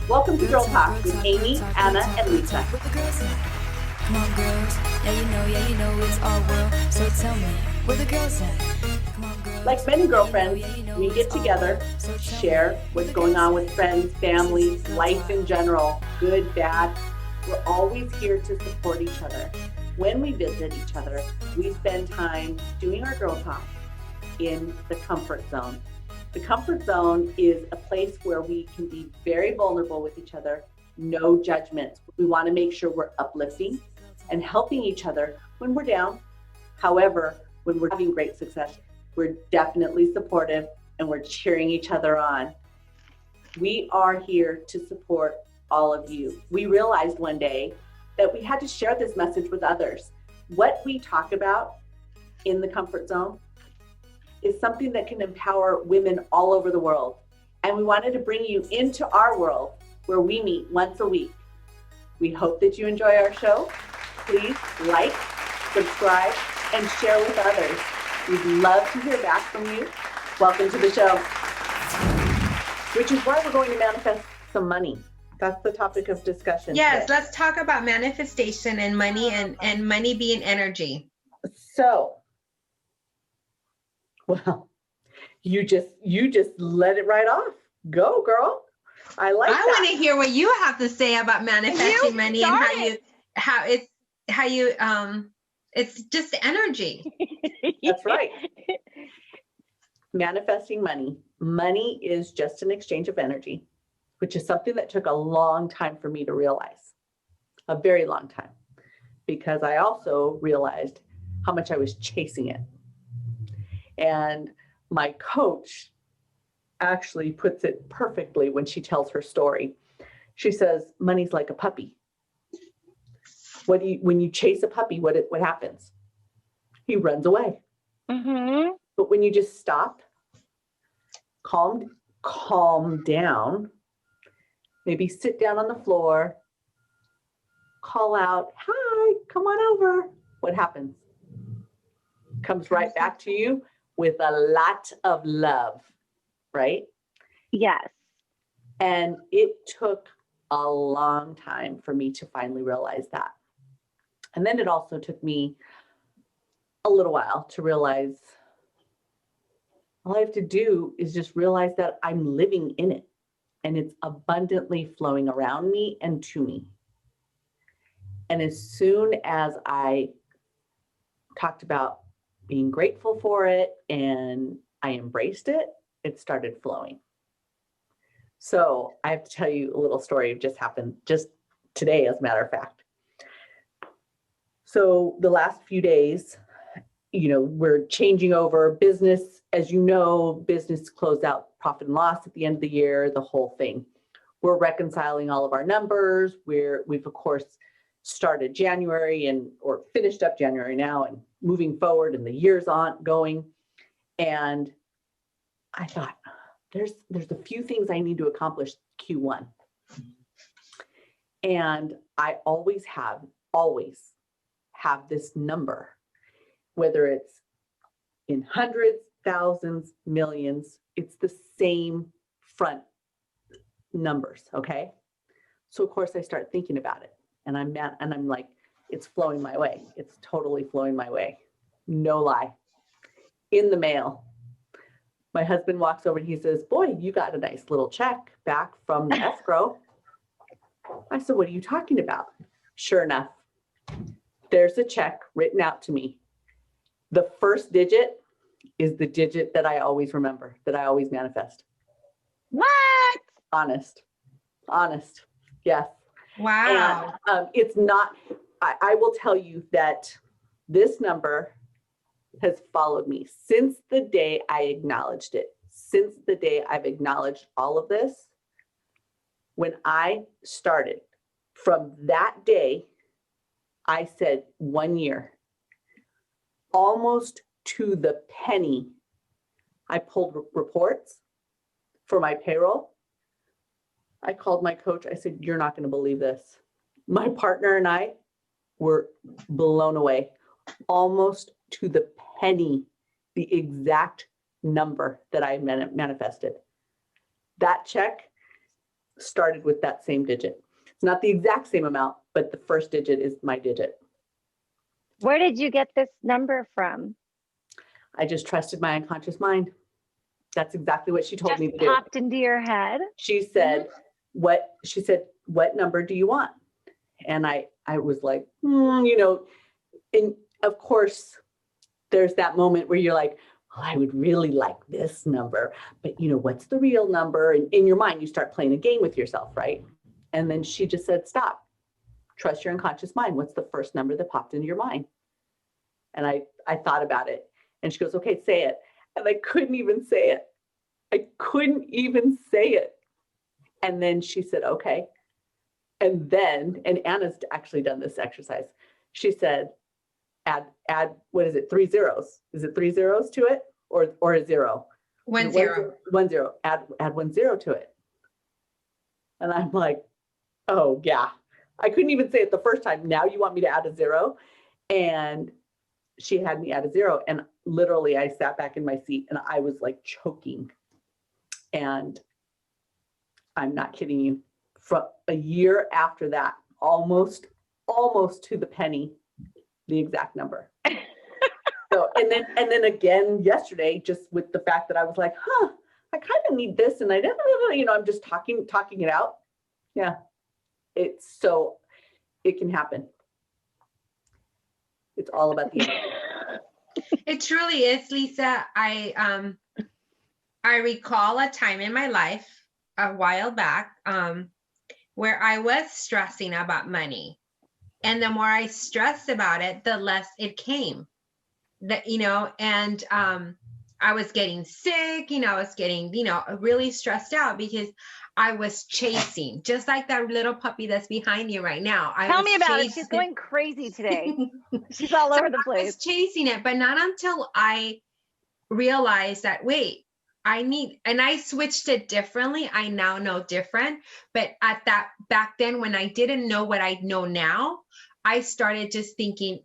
Welcome to Girl Talk with Amy, Anna, and Lisa. Come on, girls. Yeah, you know it's our world. So tell me, where the girls at? Come on, girls. Like many girlfriends, we get together, share what's going on with friends, families, life in general, good, bad. We're always here to support each other. When we visit each other, we spend time doing our girl talk in the comfort zone. The comfort zone is a place where we can be very vulnerable with each other, no judgments. We want to make sure we're uplifting and helping each other when we're down. However, when we're having great success, we're definitely supportive and we're cheering each other on. We are here to support all of you. We realized one day that we had to share this message with others. What we talk about in the comfort zone is something that can empower women all over the world. And we wanted to bring you into our world where we meet once a week. We hope that you enjoy our show. Please like, subscribe, and share with others. We'd love to hear back from you. Welcome to the show. Which is why we're going to manifest some money. That's the topic of discussion. Yes, today. let's talk about manifestation and money and money being energy. So, well, you just let it right off. Go, girl. I like that. I want to hear what you have to say about manifesting money and how it's just energy. That's right. Manifesting money. Money is just an exchange of energy, which is something that took a long time for me to realize. A very long time. Because I also realized how much I was chasing it. And my coach actually puts it perfectly when she tells her story. She says, money's like a puppy. When you chase a puppy, what happens? He runs away. Mm-hmm. But when you just stop, calm down, maybe sit down on the floor, call out, hi, come on over. What happens? Comes right back to you with a lot of love, right? Yes. And it took a long time for me to finally realize that. And then it also took me a little while to realize all I have to do is just realize that I'm living in it and it's abundantly flowing around me and to me. And as soon as I talked about being grateful for it and I embraced it, it started flowing. So I have to tell you a little story. It just happened just today, as a matter of fact. So the last few days, we're changing over business. As you know, business closed out profit and loss at the end of the year, the whole thing. We're reconciling all of our numbers. We've of course started January or finished up January now and moving forward, and the year's on going. And I thought, there's a few things I need to accomplish Q1. And I always have this number, whether it's in hundreds, thousands, millions, it's the same front numbers, okay? So of course I start thinking about it, and I'm like, it's flowing my way. It's totally flowing my way. No lie. In the mail. My husband walks over and he says, boy, you got a nice little check back from the escrow. I said, what are you talking about? Sure enough, there's a check written out to me. The first digit is the digit that I always remember, that I always manifest. What? Honest. Yes. Wow. And it's not, I will tell you that this number has followed me since the day I acknowledged it, since the day I've acknowledged all of this. When I started, from that day, I said 1 year, almost to the penny. I pulled reports for my payroll. I called my coach. I said, you're not going to believe this. My partner and I were blown away, almost to the penny, the exact number that I manifested. That check started with that same digit. It's not the exact same amount, but the first digit is my digit. Where did you get this number from? I just trusted my unconscious mind. That's exactly what she told Just me to do. popped into your head? She said, what number do you want? And I was like, you know, and of course, there's that moment where you're like, oh, I would really like this number, but you know, what's the real number? And in your mind, you start playing a game with yourself, right? And then she just said, stop, trust your unconscious mind. What's the first number that popped into your mind? And I thought about it, and she goes, okay, say it. And I couldn't even say it. I couldn't even say it. And then she said, okay. And Anna's actually done this exercise. She said, add, what is it? 3 zeros. Is it 3 zeros to it or a zero? 1 0. 1 0. Add 1 0 to it. And I'm like, oh yeah. I couldn't even say it the first time. Now you want me to add a 0? And she had me add a 0. And literally I sat back in my seat and I was like choking. And I'm not kidding you. From a year after that, almost to the penny, the exact number. So, and then again yesterday, just with the fact that I was like, I kind of need this, and I didn't, you know, I'm just talking it out. Yeah, it can happen. It's all about the energy. It truly is, Lisa. I recall a time in my life a while back where I was stressing about money. And the more I stressed about it, the less it came. And I was getting sick, I was getting, really stressed out because I was chasing, just like that little puppy that's behind you right now. Tell me about it. She's going crazy today. She's all over the place. I was chasing it, but not until I realized that, wait, and I switched it differently. I now know different. But back then, when I didn't know what I know now, I started just thinking,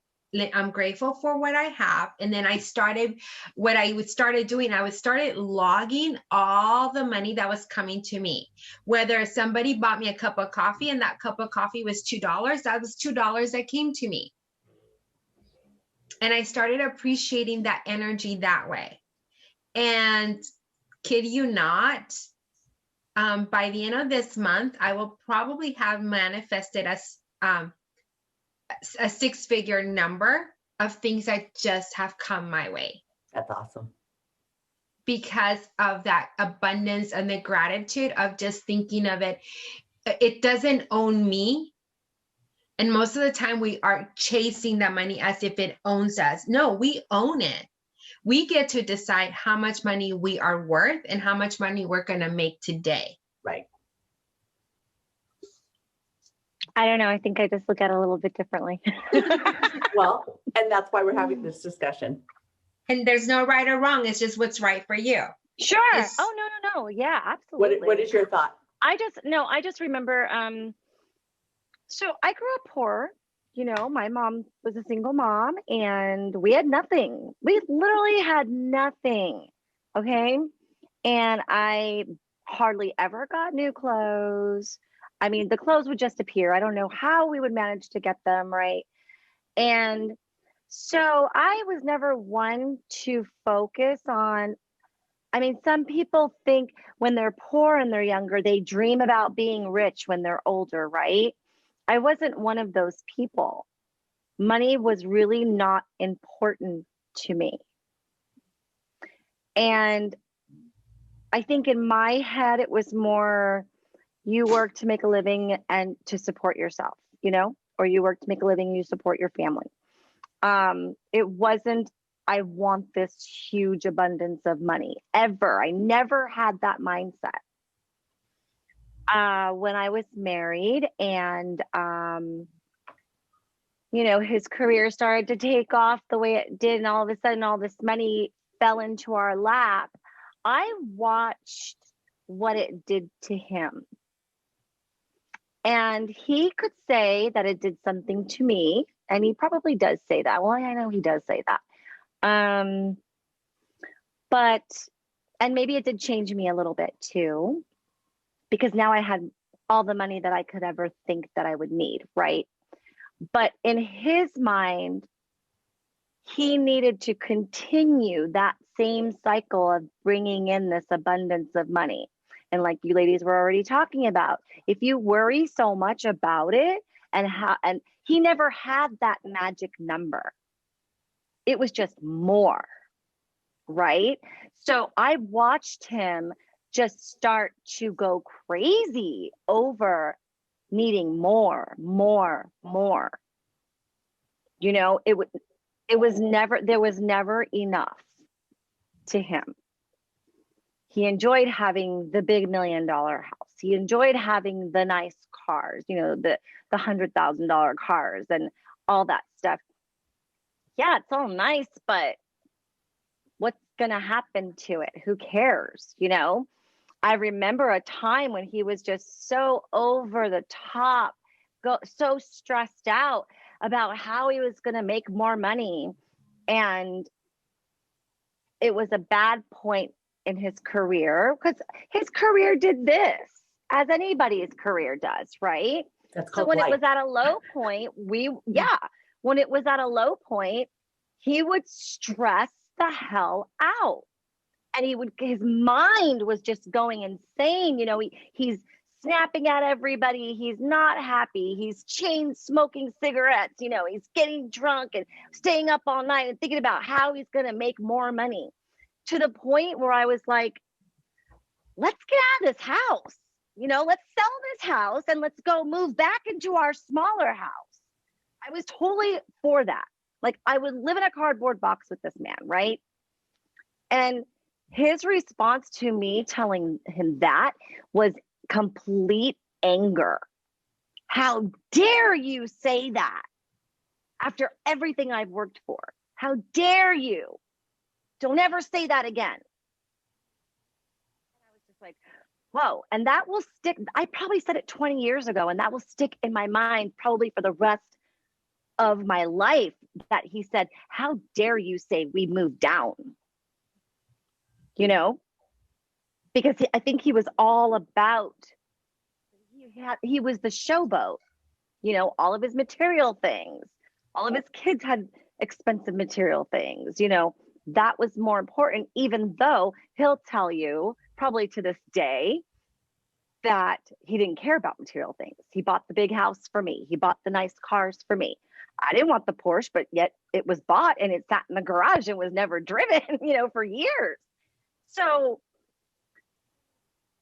I'm grateful for what I have. And then I started doing, I started logging all the money that was coming to me. Whether somebody bought me a cup of coffee and that cup of coffee was $2, that was $2 that came to me. And I started appreciating that energy that way. And kid you not, by the end of this month, I will probably have manifested a 6-figure number of things that just have come my way. That's awesome. Because of that abundance and the gratitude of just thinking of it. It doesn't own me. And most of the time we are chasing that money as if it owns us. No, we own it. We get to decide how much money we are worth and how much money we're going to make today. Right. I don't know. I think I just look at it a little bit differently. Well, and that's why we're having this discussion. And there's no right or wrong. It's just what's right for you. Sure. Oh, no. Yeah, absolutely. What is your thought? I just remember, so I grew up poor. My mom was a single mom and we had nothing. We literally had nothing. Okay. And I hardly ever got new clothes. I mean, the clothes would just appear. I don't know how we would manage to get them, right? And so I was never one to focus on, some people think when they're poor and they're younger, they dream about being rich when they're older, right? I wasn't one of those people. Money was really not important to me. And I think in my head, it was more, you work to make a living and to support yourself, or you work to make a living and you support your family. It wasn't, I want this huge abundance of money ever. I never had that mindset. When I was married and, his career started to take off the way it did, and all of a sudden all this money fell into our lap, I watched what it did to him. And he could say that it did something to me, and he probably does say that. Well, I know he does say that. And maybe it did change me a little bit too, because now I had all the money that I could ever think that I would need, right? But in his mind, he needed to continue that same cycle of bringing in this abundance of money. And like you ladies were already talking about, if you worry so much about it, and he never had that magic number. It was just more, right? So I watched him just start to go crazy over needing more. You know, there was never enough to him. He enjoyed having the big $1 million house. He enjoyed having the nice cars, you know, the $100,000 cars and all that stuff. Yeah, it's all nice, but what's going to happen to it? Who cares? You know, I remember a time when he was just so over the top, so stressed out about how he was going to make more money. And it was a bad point in his career, because his career did this, as anybody's career does, right? That's So called when life. it was at a low point, when it was at a low point, he would stress the hell out. And his mind was just going insane. You know, he's snapping at everybody. He's not happy. He's chain smoking cigarettes. You know, he's getting drunk and staying up all night and thinking about how he's going to make more money, to the point where I was like, let's get out of this house. You know, let's sell this house and let's go move back into our smaller house. I was totally for that. Like, I would live in a cardboard box with this man, right? And his response to me telling him that was complete anger. How dare you say that after everything I've worked for? How dare you? Don't ever say that again. And I was just like, whoa. And that will stick. I probably said it 20 years ago, and that will stick in my mind probably for the rest of my life, that he said, how dare you say we moved down? You know, because I think he was all about, he was the showboat, you know, all of his material things, all of his kids had expensive material things, you know, that was more important, even though he'll tell you probably to this day that he didn't care about material things. He bought the big house for me. He bought the nice cars for me. I didn't want the Porsche, but yet it was bought and it sat in the garage and was never driven, you know, for years. So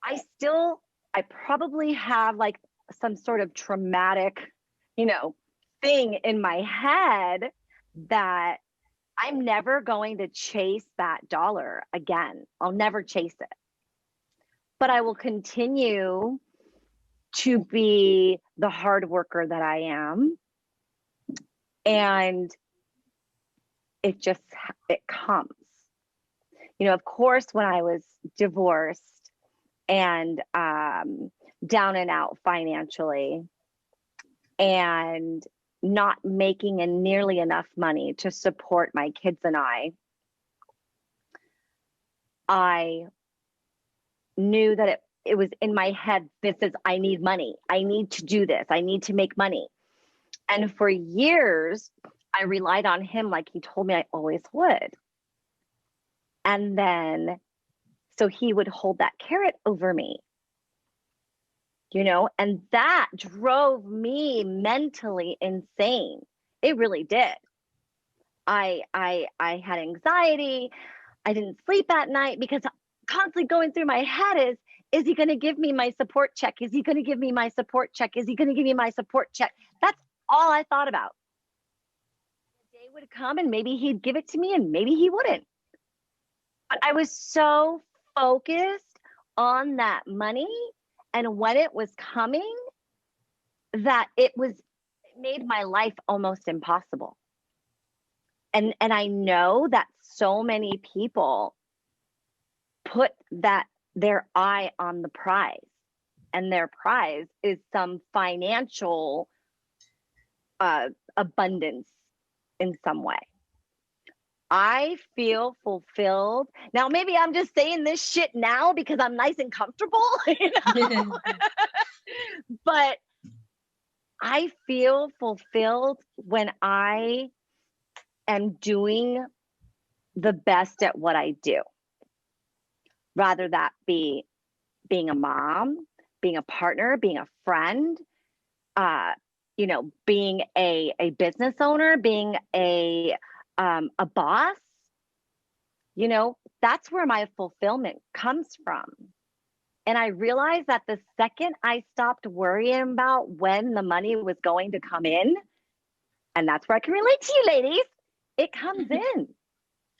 I probably have like some sort of traumatic, you know, thing in my head that I'm never going to chase that dollar again. I'll never chase it. But I will continue to be the hard worker that I am. And it comes. You know, of course, when I was divorced and down and out financially and not making nearly enough money to support my kids and I knew that it was in my head, I need money. I need to do this. I need to make money. And for years, I relied on him like he told me I always would. And then, so he would hold that carrot over me, you know, and that drove me mentally insane. It really did. I had anxiety. I didn't sleep at night because constantly going through my head is he going to give me my support check? Is he going to give me my support check? Is he going to give me my support check? That's all I thought about. The day would come and maybe he'd give it to me and maybe he wouldn't. But I was so focused on that money and when it was coming that it made my life almost impossible. And I know that so many people put their eye on the prize, and their prize is some financial abundance in some way. I feel fulfilled. Now, maybe I'm just saying this shit now because I'm nice and comfortable, you know? But I feel fulfilled when I am doing the best at what I do, rather that be being a mom, being a partner, being a friend, being a business owner, being a boss. That's where my fulfillment comes from. And I realized that the second I stopped worrying about when the money was going to come in, and that's where I can relate to you ladies, it comes in.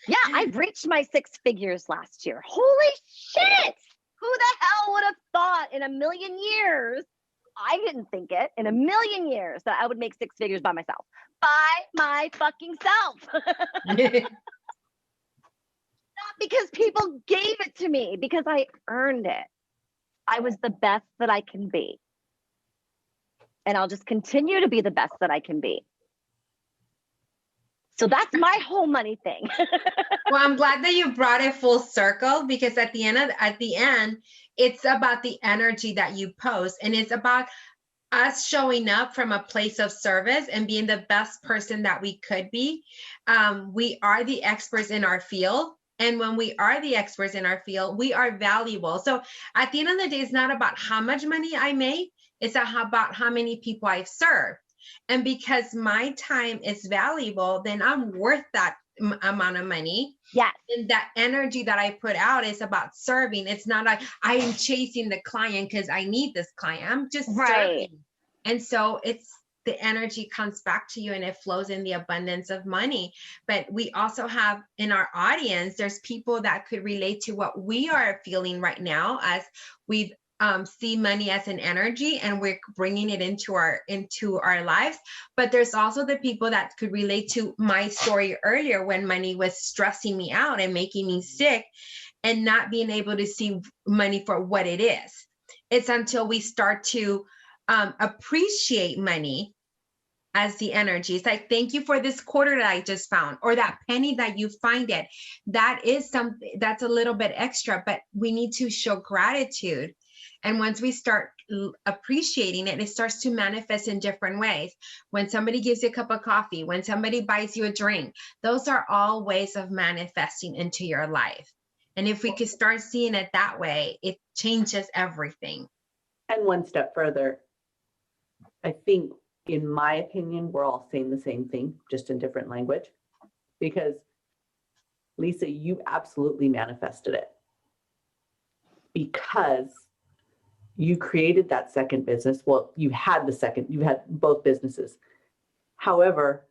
Yeah, I reached my 6 figures last year. Holy shit! Who the hell would have thought in a million years? I didn't think it in a million years that I would make 6 figures by myself. By my fucking self. Not because people gave it to me, because I earned it. I was the best that I can be. And I'll just continue to be the best that I can be. So that's my whole money thing. Well, I'm glad that you brought it full circle, because at the end, it's about the energy that you post, and it's about us showing up from a place of service and being the best person that we could be. We are the experts in our field. And when we are the experts in our field, we are valuable. So at the end of the day, it's not about how much money I make. It's about how many people I've served. And because my time is valuable, then I'm worth that amount of money. Yes. And that energy that I put out is about serving. It's not like I am chasing the client because I need this client. I'm just serving. And so the energy comes back to you and it flows in the abundance of money. But we also have in our audience, there's people that could relate to what we are feeling right now, as we see money as an energy and we're bringing it into our lives. But there's also the people that could relate to my story earlier, when money was stressing me out and making me sick and not being able to see money for what it is. It's until we start to appreciate money as the energy. It's like, thank you for this quarter that I just found, or that penny that you find it. That is something that's a little bit extra, but we need to show gratitude. And once we start appreciating it, it starts to manifest in different ways. When somebody gives you a cup of coffee, when somebody buys you a drink, those are all ways of manifesting into your life. And if we could start seeing it that way, it changes everything. And one step further, I think, in my opinion, we're all saying the same thing, just in different language. Because, Lisa, you absolutely manifested it. Because you created that second business. Well, you had both businesses. However,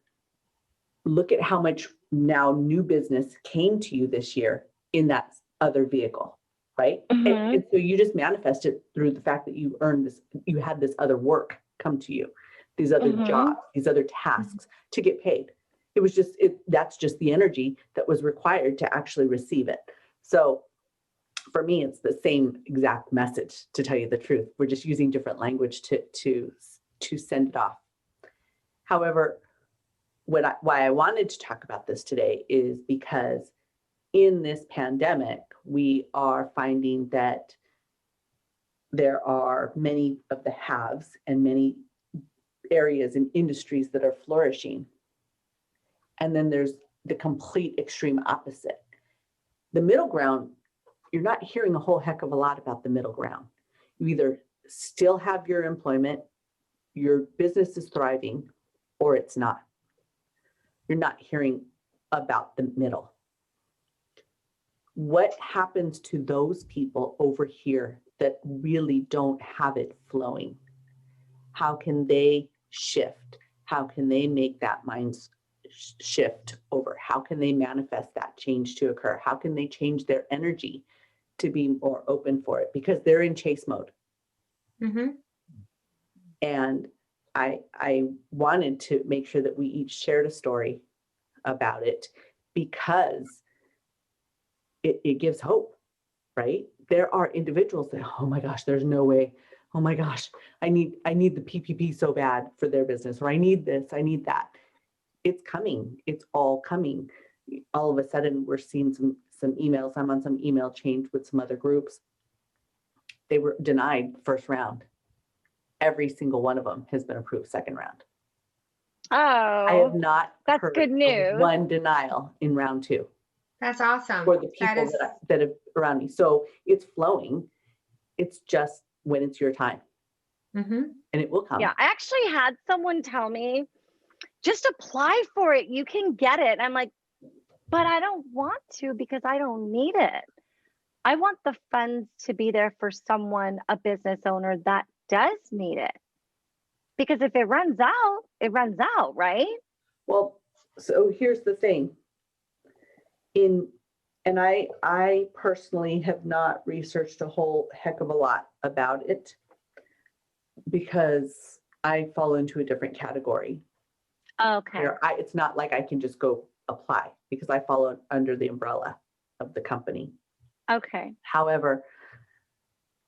look at how much now new business came to you this year in that other vehicle, right? Mm-hmm. And so you just manifested through the fact that you earned this, you had this other work come to you, these other jobs, these other tasks to get paid. It was just, that's just the energy that was required to actually receive it. So for me, it's the same exact message, to tell you the truth. We're just using different language to send it off. However, why I wanted to talk about this today is because in this pandemic, we are finding that there are many of the haves and many areas and industries that are flourishing. And then there's the complete extreme opposite. The middle ground, you're not hearing a whole heck of a lot about the middle ground. You either still have your employment, your business is thriving, or it's not. You're not hearing about the middle. What happens to those people over here that really don't have it flowing? How can they shift? How can they make that mind shift over? How can they manifest that change to occur? How can they change their energy to be more open for it? Because they're in chase mode. Mm-hmm. And I wanted to make sure that we each shared a story about it, because it gives hope, right? There are individuals that, oh my gosh, there's no way. Oh my gosh, I need the PPP so bad for their business, or I need this, I need that. It's coming. It's all coming. All of a sudden, we're seeing some emails. I'm on some email chain with some other groups. They were denied first round. every single one of them has been approved second round. Oh, I have not that's heard good of news. one denial in round 2 That's awesome. for the That people is, that have around me. So it's flowing. It's just when it's your time, Mhm. and it will come. Yeah, I actually had someone tell me, just apply for it. You can get it. I'm like, but I don't want to because I don't need it. I want the funds to be there for someone, a business owner that does need it. Because if it runs out, it runs out, right? Well, so here's the thing. And I personally have not researched a whole heck of a lot about it because I fall into a different category. Okay. Where it's not like I can just go apply because I fall under the umbrella of the company. Okay. However,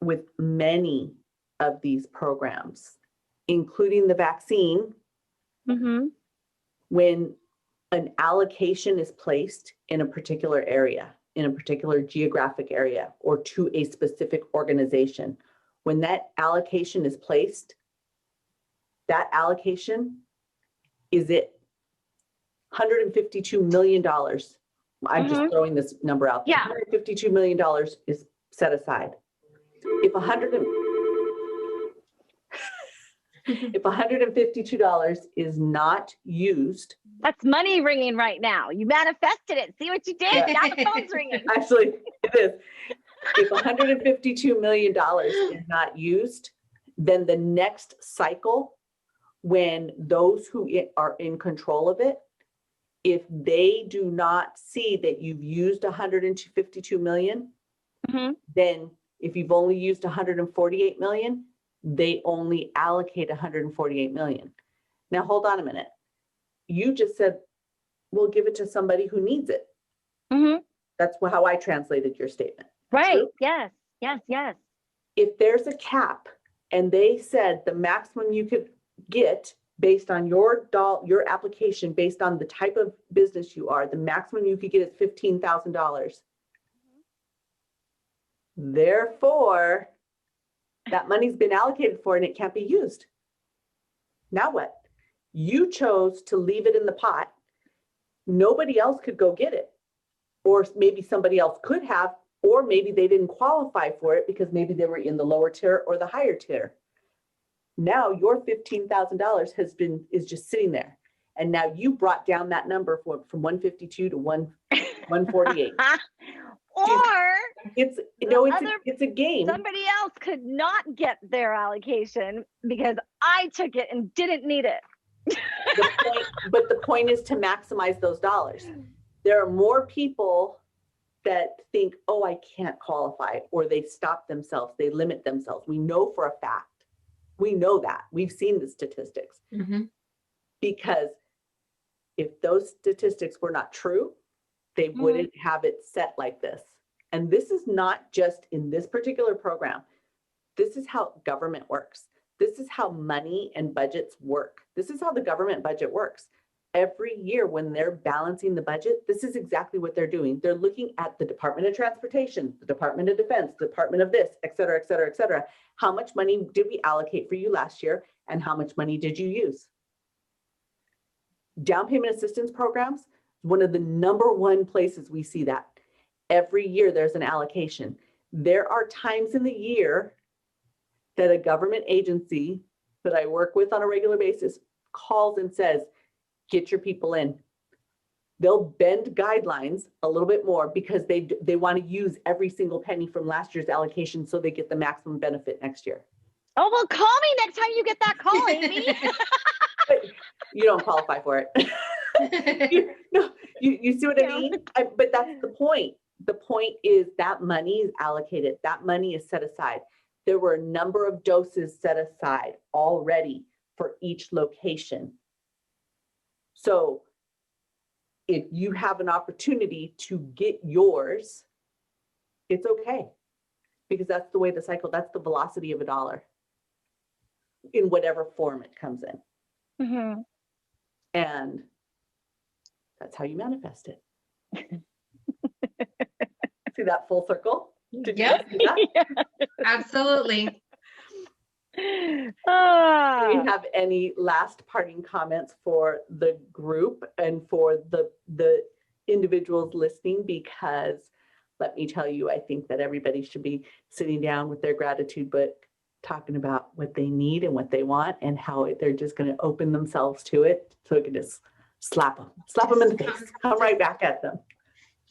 with many of these programs, including the vaccine, Mm-hmm. when an allocation is placed in a particular area, in a particular geographic area, or to a specific organization, when that allocation is placed, that allocation is it. $152 million. I'm just throwing this number out there. Yeah. $152 million is set aside. If $152 is not used, That's money ringing right now. You manifested it. See what you did? Yeah. Now the phone's ringing. actually it is. If $152 million is not used, then the next cycle, when those who are in control of it, if they do not see that you've used $152 million, Mm-hmm. then if you've only used $148 million, they only allocate $148 million. Now, hold on a minute. You just said, we'll give it to somebody who needs it. Mm-hmm. That's how I translated your statement. Right. True? Yes. Yes. Yes. If there's a cap and they said the maximum you could get based on your application, based on the type of business you are, the maximum you could get is $15,000. Therefore, that money's been allocated for and it can't be used. Now what? You chose to leave it in the pot. Nobody else could go get it. Or maybe somebody else could have, or maybe they didn't qualify for it because maybe they were in the lower tier or the higher tier. Now your $15,000 is just sitting there. And now you brought down that number from 152 to 148. Or It's a game. somebody else could not get their allocation because I took it and didn't need it. But the point is to maximize those dollars. There are more people that think, oh, I can't qualify, or they stop themselves, they limit themselves. We know for a fact. We know that. We've seen the statistics. Mhm. Because if those statistics were not true, they wouldn't have it set like this. And this is not just in this particular program. This is how government works. This is how money and budgets work. This is how the government budget works. Every year when they're balancing the budget, this is exactly what they're doing. They're looking at the Department of Transportation, the Department of Defense, the Department of this, et cetera, et cetera, et cetera. How much money did we allocate for you last year and how much money did you use? Down payment assistance programs, one of the #1 places we see that. Every year there's an allocation. There are times in the year that a government agency that I work with on a regular basis calls and says, get your people in. They'll bend guidelines a little bit more because they want to use every single penny from last year's allocation so they get the maximum benefit next year. Oh, well, call me next time you get that call, Amy. But you don't qualify for it. You see what I mean? But that's the point. The point is that money is allocated. That money is set aside. There were a number of doses set aside already for each location. So if you have an opportunity to get yours, it's okay. Because that's the way the cycle, that's the velocity of a dollar in whatever form it comes in. Mm-hmm. And that's how you manifest it. See that full circle? Did you Yep. see that? Absolutely. Do you have any last parting comments for the group and for the individuals listening? Because let me tell you, I think that everybody should be sitting down with their gratitude book, talking about what they need and what they want and how they're just going to open themselves to it. So it can just slap them in the face, come right back at them.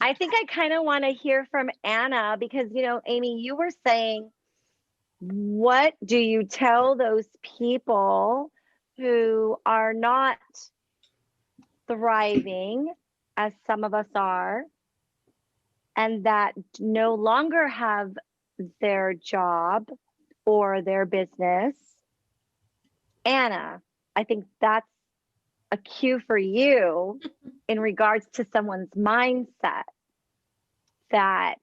I think I kind of want to hear from Anna because, Amy, you were saying, what do you tell those people who are not thriving as some of us are and that no longer have their job or their business? Anna, I think that's a cue for you in regards to someone's mindset that,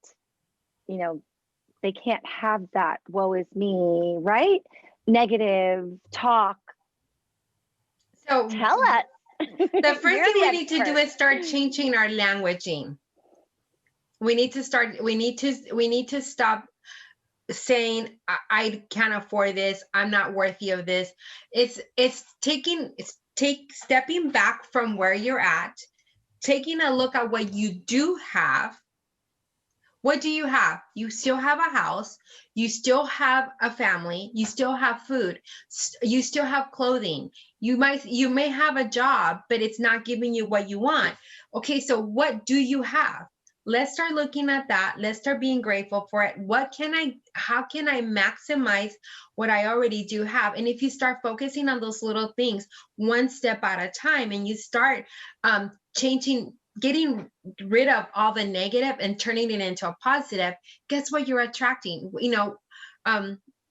they can't have that woe is me, right? Negative talk. So tell us. The first thing we need to do is start changing our languaging. We need to stop saying I can't afford this, I'm not worthy of this. It's stepping back from where you're at, taking a look at what you do have. What do you have? You still have a house, you still have a family, you still have food, you still have clothing. You may have a job, but it's not giving you what you want. Okay, so what do you have? Let's start looking at that. Let's start being grateful for it. How can I maximize what I already do have? And if you start focusing on those little things one step at a time and you start getting rid of all the negative and turning it into a positive, guess what you're attracting?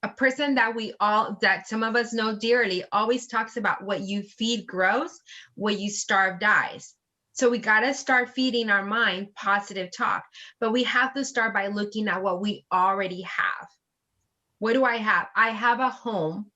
A person that some of us know dearly always talks about what you feed grows, what you starve dies. So we got to start feeding our mind positive talk, but we have to start by looking at what we already have. What do I have? I have a home.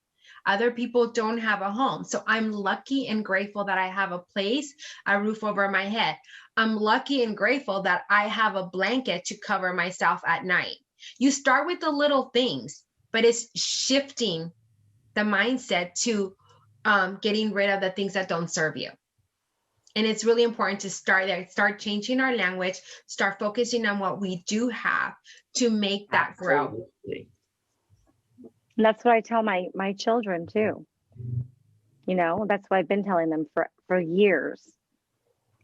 Other people don't have a home. So I'm lucky and grateful that I have a place, a roof over my head. I'm lucky and grateful that I have a blanket to cover myself at night. You start with the little things, but it's shifting the mindset to getting rid of the things that don't serve you. And it's really important to start there, start changing our language, start focusing on what we do have to make that grow. Absolutely. And that's what I tell my children too. That's what I've been telling them for years.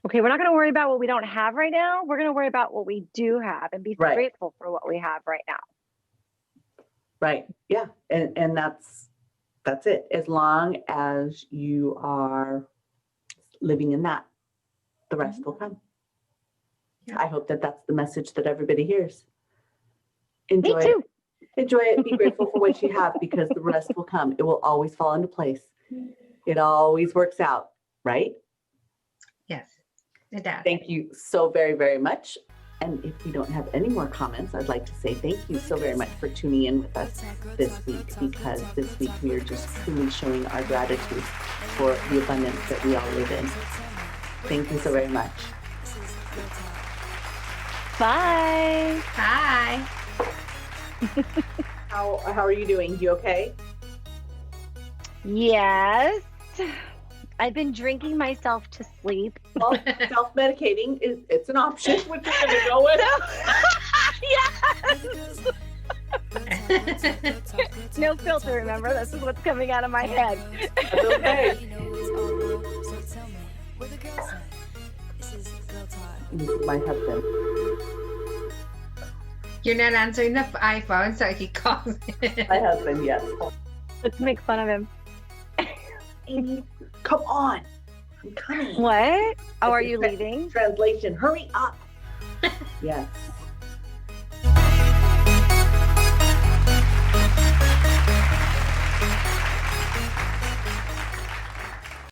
Okay, we're not going to worry about what we don't have right now. We're going to worry about what we do have and be grateful for what we have right now. Right. Yeah. And that's it. As long as you are living in that, the rest will come. Yeah. I hope that that's the message that everybody hears. Enjoy Me too. Enjoy it. Be grateful for what you have because the rest will come. It will always fall into place. It always works out, right? Yes, it does. Thank you so very, very much. And if we don't have any more comments, I'd like to say thank you so very much for tuning in with us this week, because this week we are just truly showing our gratitude for the abundance that we all live in. Thank you so very much. Bye. Bye. How are you doing? You okay? Yes. I've been drinking myself to sleep. Well, self-medicating it's an option. What you're gonna go with? Yes. No filter, remember? This is what's coming out of my head. That's okay. My husband. You're not answering the iPhone, so he calls. My husband, yes. Let's make fun of him. Amy, come on. I'm coming. What? Oh, are you leaving? Translation. Hurry up. Yes.